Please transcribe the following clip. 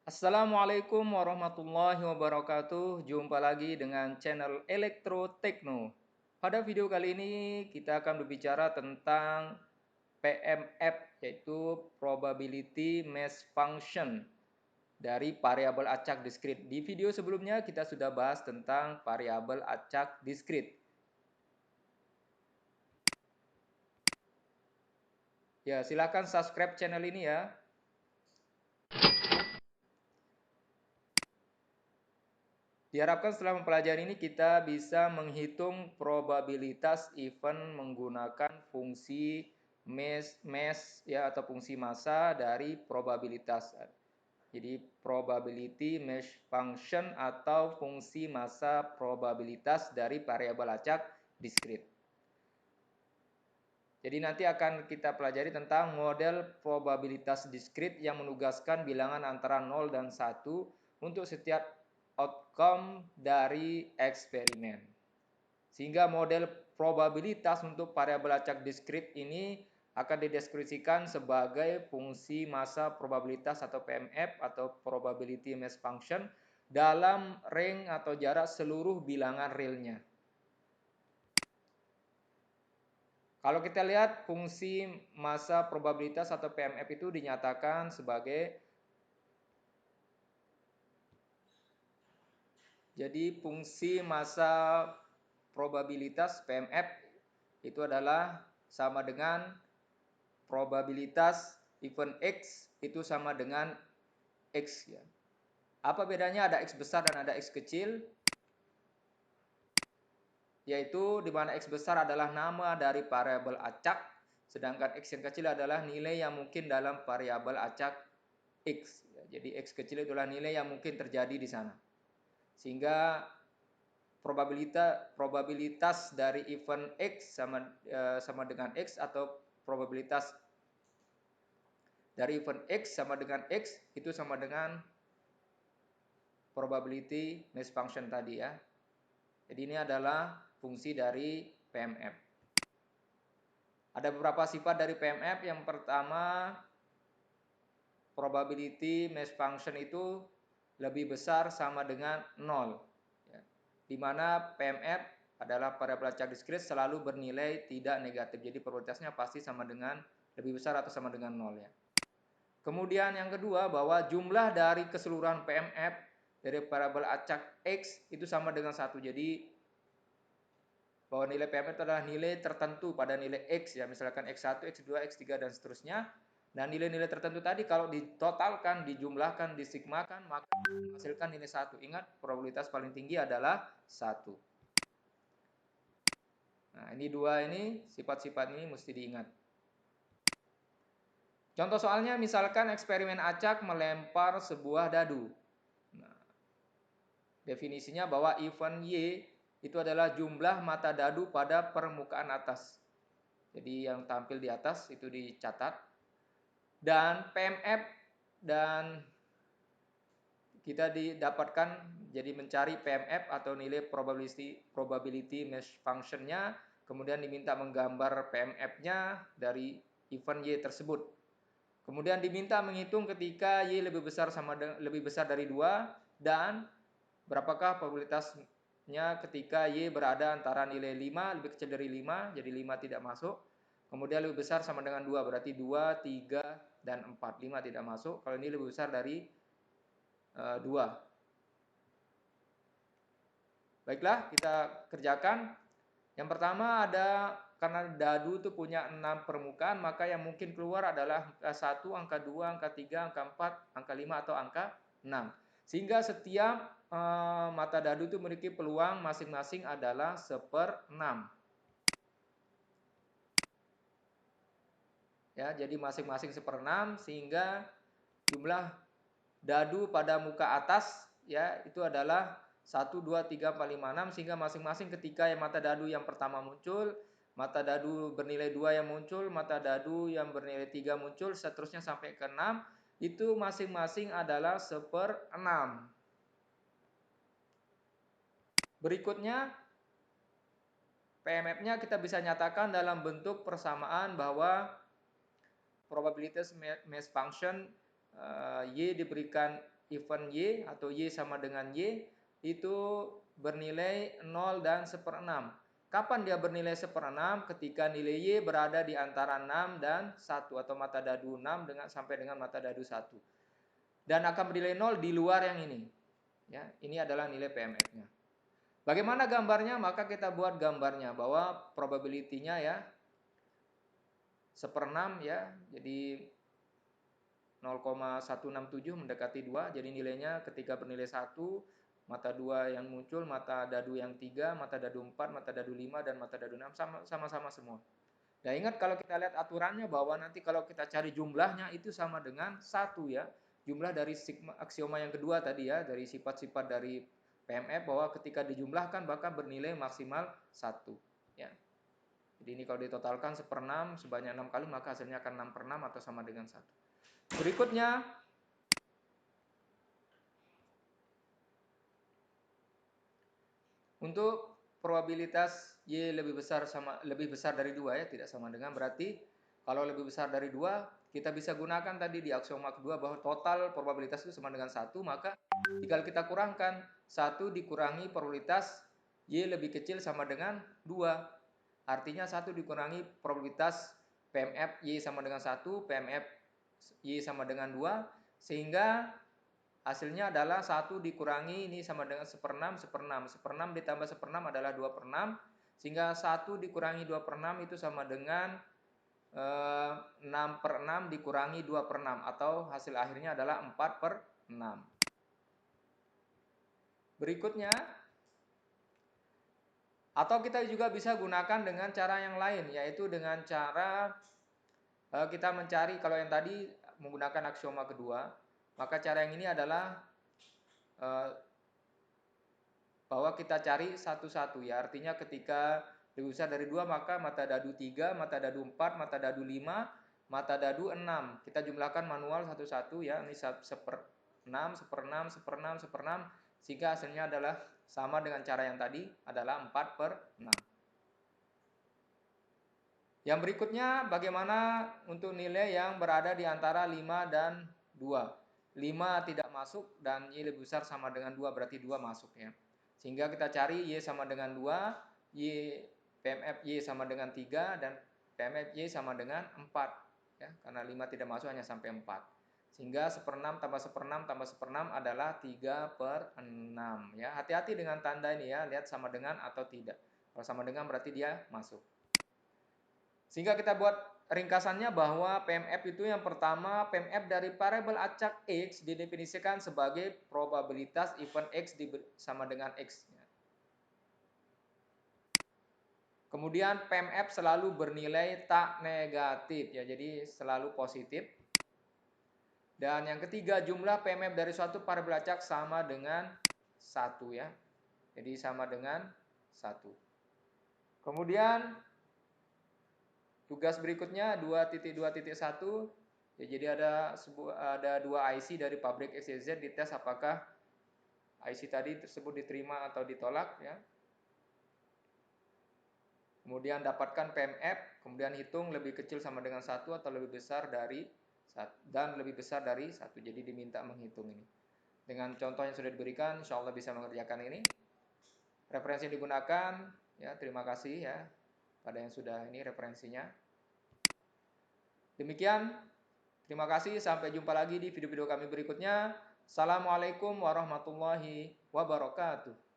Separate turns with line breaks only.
Assalamualaikum warahmatullahi wabarakatuh. Jumpa lagi dengan channel Elektro Tekno. Pada video kali ini kita akan berbicara tentang PMF, yaitu Probability Mass Function dari variabel acak diskrit. Di video sebelumnya kita sudah bahas tentang variabel acak diskrit. Ya, silakan subscribe channel ini ya. Diharapkan setelah mempelajari ini kita bisa menghitung probabilitas event menggunakan fungsi mass ya atau fungsi massa dari probabilitas. Jadi probability mass function atau fungsi massa probabilitas dari variabel acak diskrit. Jadi nanti akan kita pelajari tentang model probabilitas diskrit yang menugaskan bilangan antara 0 dan 1 untuk setiap outcome dari eksperimen. Sehingga model probabilitas untuk variabel acak diskrit ini akan dideskripsikan sebagai fungsi massa probabilitas atau PMF atau probability mass function dalam range atau jarak seluruh bilangan realnya. Kalau kita lihat fungsi massa probabilitas atau PMF itu dinyatakan sebagai fungsi massa probabilitas PMF itu adalah sama dengan probabilitas event X itu sama dengan X ya. Apa bedanya ada X besar dan ada X kecil? Yaitu di mana X besar adalah nama dari variabel acak, sedangkan X yang kecil adalah nilai yang mungkin dalam variabel acak X. Jadi X kecil itulah nilai yang mungkin terjadi di sana. Sehingga probabilitas dari event X sama dengan X atau probabilitas dari event X sama dengan X itu sama dengan probability mass function tadi ya. Jadi ini adalah fungsi dari PMF. Ada beberapa sifat dari PMF. Yang pertama, probability mass function itu lebih besar sama dengan 0. Ya. Di mana PMF adalah variabel acak diskrit selalu bernilai tidak negatif. Jadi probabilitasnya pasti sama dengan lebih besar atau sama dengan 0 ya. Kemudian yang kedua, bahwa jumlah dari keseluruhan PMF dari variabel acak X itu sama dengan 1. Jadi bahwa nilai PMF itu adalah nilai tertentu pada nilai X ya, misalkan X1, X2, X3 dan seterusnya. Dan nilai-nilai tertentu tadi kalau ditotalkan, dijumlahkan, disigmakan, maka menghasilkan nilai 1. Ingat, probabilitas paling tinggi adalah 1. Nah, ini dua ini, sifat-sifat ini mesti diingat. Contoh soalnya misalkan eksperimen acak melempar sebuah dadu. Nah, definisinya bahwa event Y itu adalah jumlah mata dadu pada permukaan atas. Jadi yang tampil di atas itu dicatat. Dan PMF dan kita didapatkan jadi mencari PMF atau nilai probability mass function-nya, kemudian diminta menggambar PMF-nya dari event Y tersebut. Kemudian diminta menghitung ketika Y lebih besar dari 2 dan berapakah probabilitasnya ketika Y berada antara nilai 5 lebih kecil dari 5, jadi 5 tidak masuk. Kemudian lebih besar sama dengan 2, berarti 2, 3, dan 4. 5 tidak masuk kalau ini lebih besar dari 2. Baiklah, kita kerjakan. Yang pertama ada, karena dadu itu punya 6 permukaan, maka yang mungkin keluar adalah angka 1, angka 2, angka 3, angka 4, angka 5, atau angka 6. Sehingga setiap mata dadu itu memiliki peluang masing-masing adalah 1/6. Ya, jadi masing-masing 1/6 sehingga jumlah dadu pada muka atas ya itu adalah 1, 2, 3, 4, 5, 6 sehingga masing-masing ketika yang mata dadu yang pertama muncul, mata dadu bernilai 2 yang muncul, mata dadu yang bernilai 3 muncul, seterusnya sampai ke 6, itu masing-masing adalah 1/6. Berikutnya PMF-nya kita bisa nyatakan dalam bentuk persamaan bahwa probabilitas mass function Y diberikan event Y atau Y sama dengan Y itu bernilai 0 dan 1/6. Kapan dia bernilai 1/6? Ketika nilai Y berada di antara 6 dan 1 atau mata dadu 6 sampai dengan mata dadu 1. Dan akan bernilai 0 di luar yang ini. Ya, ini adalah nilai PMF-nya. Bagaimana gambarnya? Maka kita buat gambarnya bahwa probability-nya ya 1/6 ya. Jadi 0,167 mendekati 2. Jadi nilainya ketika bernilai 1, mata 2 yang muncul, mata dadu yang 3, mata dadu 4, mata dadu 5, dan mata dadu 6 sama-sama semua. Nah, ingat kalau kita lihat aturannya bahwa nanti kalau kita cari jumlahnya itu sama dengan 1 ya. Jumlah dari aksioma yang kedua tadi ya, dari sifat-sifat dari PMF bahwa ketika dijumlahkan bahkan bernilai maksimal 1 ya. Jadi ini kalau ditotalkan 1/6 sebanyak 6 kali maka hasilnya akan 6/6 atau sama dengan 1. Berikutnya untuk probabilitas Y lebih besar dari 2 ya, tidak sama dengan, berarti kalau lebih besar dari 2 kita bisa gunakan tadi di aksioma kedua bahwa total probabilitas itu sama dengan 1, maka jika kita kurangkan 1 dikurangi probabilitas Y lebih kecil sama dengan 2. Artinya 1 dikurangi probabilitas PMF Y sama dengan 1, PMF Y sama dengan 2, sehingga hasilnya adalah 1 dikurangi ini sama dengan 1/6, 1/6 ditambah 1/6 adalah 2/6, sehingga 1 dikurangi 2/6 itu sama dengan 6/6 dikurangi 2/6 atau hasil akhirnya adalah 4/6. Berikutnya, atau kita juga bisa gunakan dengan cara yang lain, yaitu dengan cara kita mencari, kalau yang tadi menggunakan aksioma kedua, maka cara yang ini adalah bahwa kita cari satu-satu ya. Artinya ketika lebih besar dari 2 maka mata dadu 3, mata dadu 4, mata dadu 5, mata dadu 6. Kita jumlahkan manual satu-satu ya. Ini 1/6, 1/6, 1/6, 1/6 sehingga hasilnya adalah sama dengan cara yang tadi adalah 4/6. Yang berikutnya bagaimana untuk nilai yang berada di antara 5 dan 2. 5 tidak masuk dan Y lebih besar sama dengan 2 berarti 2 masuk ya. Sehingga kita cari Y sama dengan 2, PMF Y sama dengan 3, dan PMF Y sama dengan 4. Ya, karena 5 tidak masuk hanya sampai 4. Sehingga 1/6 tambah 1/6 tambah 1/6 adalah 3/6. Ya, hati-hati dengan tanda ini ya, lihat sama dengan atau tidak. Kalau sama dengan berarti dia masuk. Sehingga kita buat ringkasannya bahwa PMF itu yang pertama, PMF dari variabel acak X didefinisikan sebagai probabilitas event X sama dengan X. Kemudian PMF selalu bernilai tak negatif ya, jadi selalu positif. Dan yang ketiga, jumlah PMF dari suatu variabel acak sama dengan 1 ya. Jadi sama dengan 1. Kemudian tugas berikutnya 2.2.1 ya, jadi ada 2 IC dari pabrik XYZ, dites apakah IC tadi tersebut diterima atau ditolak ya. Kemudian dapatkan PMF, kemudian hitung lebih kecil sama dengan 1 atau lebih besar dari 1 dan lebih besar dari 1. Jadi diminta menghitung ini. Dengan contoh yang sudah diberikan, insya Allah bisa mengerjakan ini. Referensi yang digunakan ya, terima kasih ya pada yang sudah ini referensinya. Demikian, terima kasih. Sampai jumpa lagi di video-video kami berikutnya. Assalamualaikum warahmatullahi wabarakatuh.